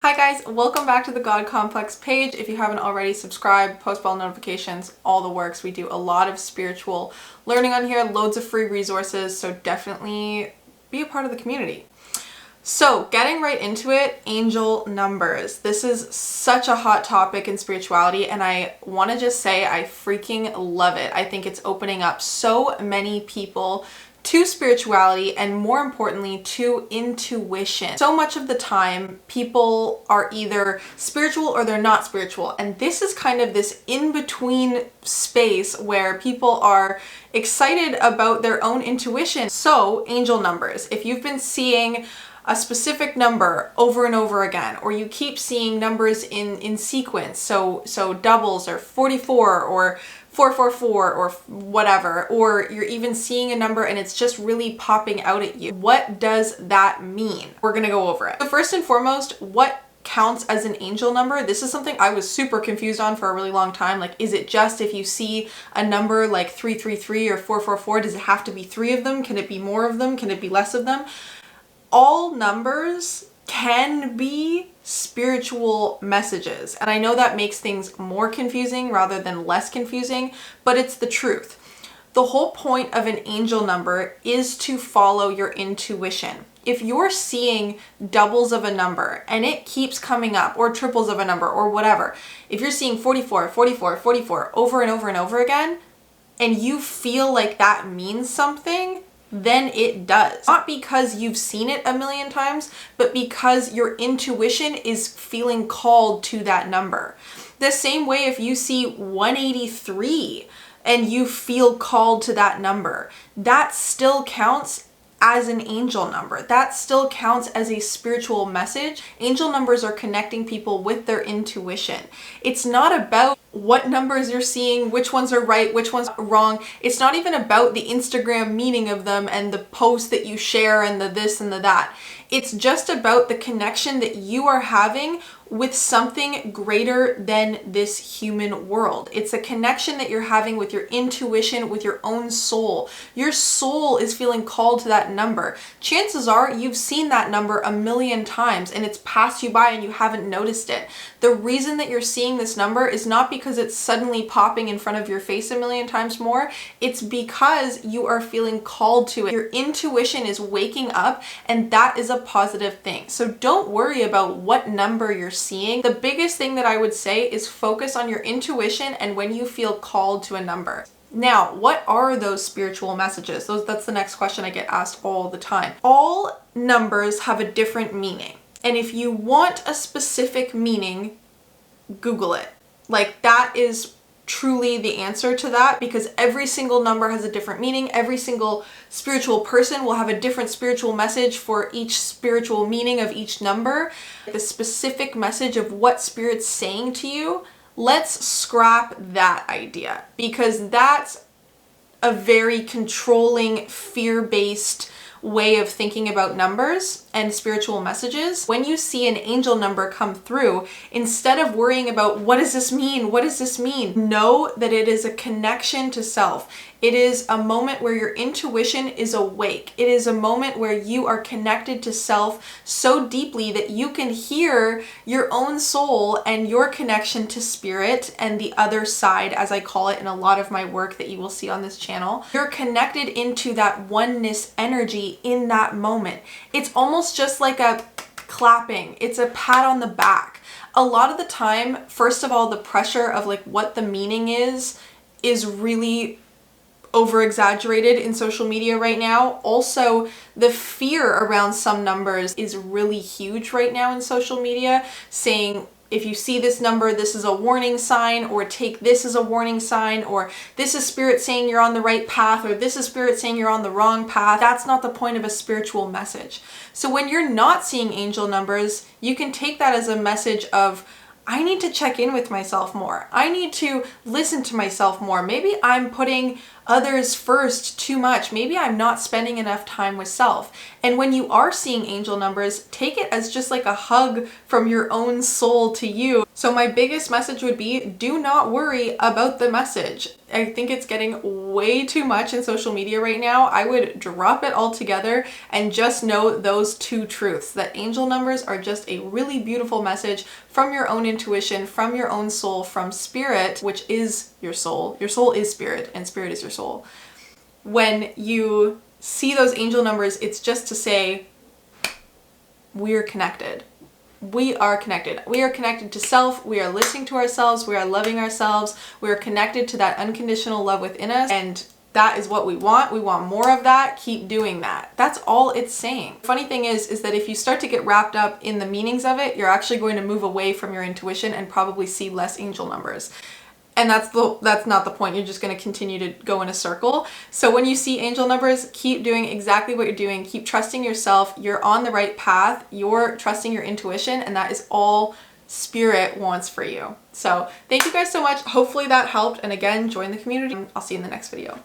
Hi guys, welcome back to the God Complex page. If you haven't already, subscribe, post bell notifications, all the works. We do a lot of spiritual learning on here, loads of free resources, so definitely be a part of the community. So getting right into it, angel numbers. This is such a hot topic in spirituality, and I want to just say I freaking love it. I think it's opening up so many people to spirituality and, more importantly, to intuition. So much of the time people are either spiritual or they're not spiritual, and this is kind of this in-between space where people are excited about their own intuition. So angel numbers, if you've been seeing a specific number over and over again, or you keep seeing numbers in sequence, so doubles or 44 or 444 or whatever, or you're even seeing a number and it's just really popping out at you. What does that mean? We're gonna go over it. So first and foremost, what counts as an angel number? This is something I was super confused on for a really long time. Like, is it just if you see a number like 333 or 444, does it have to be 3 of them? Can it be more of them? Can it be less of them? All numbers can be spiritual messages. And I know that makes things more confusing rather than less confusing, but it's the truth. The whole point of an angel number is to follow your intuition. If you're seeing doubles of a number and it keeps coming up, or triples of a number or whatever, if you're seeing 44, 44, 44 over and over and over again, and you feel like that means something, then it does. Not because you've seen it a million times, but because your intuition is feeling called to that number. The same way if you see 183 and you feel called to that number, that still counts as an angel number. That still counts as a spiritual message. Angel numbers are connecting people with their intuition. It's not about what numbers you're seeing, which ones are right, which ones are wrong. It's not even about the Instagram meaning of them and the post that you share and the this and the that. It's just about the connection that you are having with something greater than this human world. It's a connection that you're having with your intuition, with your own soul. Your soul is feeling called to that number. Chances are you've seen that number a million times and it's passed you by and you haven't noticed it. The reason that you're seeing this number is not because it's suddenly popping in front of your face a million times more. It's because you are feeling called to it. Your intuition is waking up, and that is a positive thing. So don't worry about what number you're seeing. The biggest thing that I would say is focus on your intuition and when you feel called to a number. Now, what are those spiritual messages? That's the next question I get asked all the time. All numbers have a different meaning. And if you want a specific meaning, Google it. Like, that is truly the answer to that, because every single number has a different meaning. Every single spiritual person will have a different spiritual message for each spiritual meaning of each number. The specific message of what Spirit's saying to you, let's scrap that idea, because that's a very controlling, fear-based way of thinking about numbers and spiritual messages. When you see an angel number come through, instead of worrying about what does this mean, know that it is a connection to self. It is a moment where your intuition is awake. It is a moment where you are connected to self so deeply that you can hear your own soul and your connection to spirit and the other side, as I call it in a lot of my work that you will see on this channel. You're connected into that oneness energy in that moment. It's almost just like a clapping. It's a pat on the back. A lot of the time, first of all, the pressure of like what the meaning is really over exaggerated in social media right now. Also, the fear around some numbers is really huge right now in social media, saying if you see this number, this is a warning sign, or take this as a warning sign, or this is Spirit saying you're on the right path, or this is Spirit saying you're on the wrong path. That's not the point of a spiritual message. So when you're not seeing angel numbers, you can take that as a message of, I need to check in with myself more. I need to listen to myself more. Maybe I'm putting others first too much. Maybe I'm not spending enough time with self. And when you are seeing angel numbers, take it as just like a hug from your own soul to you. So my biggest message would be, do not worry about the message. I think it's getting way too much in social media right now. I would drop it all together and just know those two truths, that angel numbers are just a really beautiful message from your own intuition, from your own soul, from spirit, which is your soul. Your soul is spirit, and spirit is your soul. When you see those angel numbers, it's just to say, we're connected. We are connected. We are connected to self. We are listening to ourselves. We are loving ourselves. We are connected to that unconditional love within us. And that is what we want. We want more of that. Keep doing that. That's all it's saying. Funny thing is that if you start to get wrapped up in the meanings of it, you're actually going to move away from your intuition and probably see less angel numbers. And that's not the point. You're just going to continue to go in a circle. So when you see angel numbers, keep doing exactly what you're doing. Keep trusting yourself. You're on the right path. You're trusting your intuition, and that is all spirit wants for you. So thank you guys so much. Hopefully that helped. And again, join the community. I'll see you in the next video.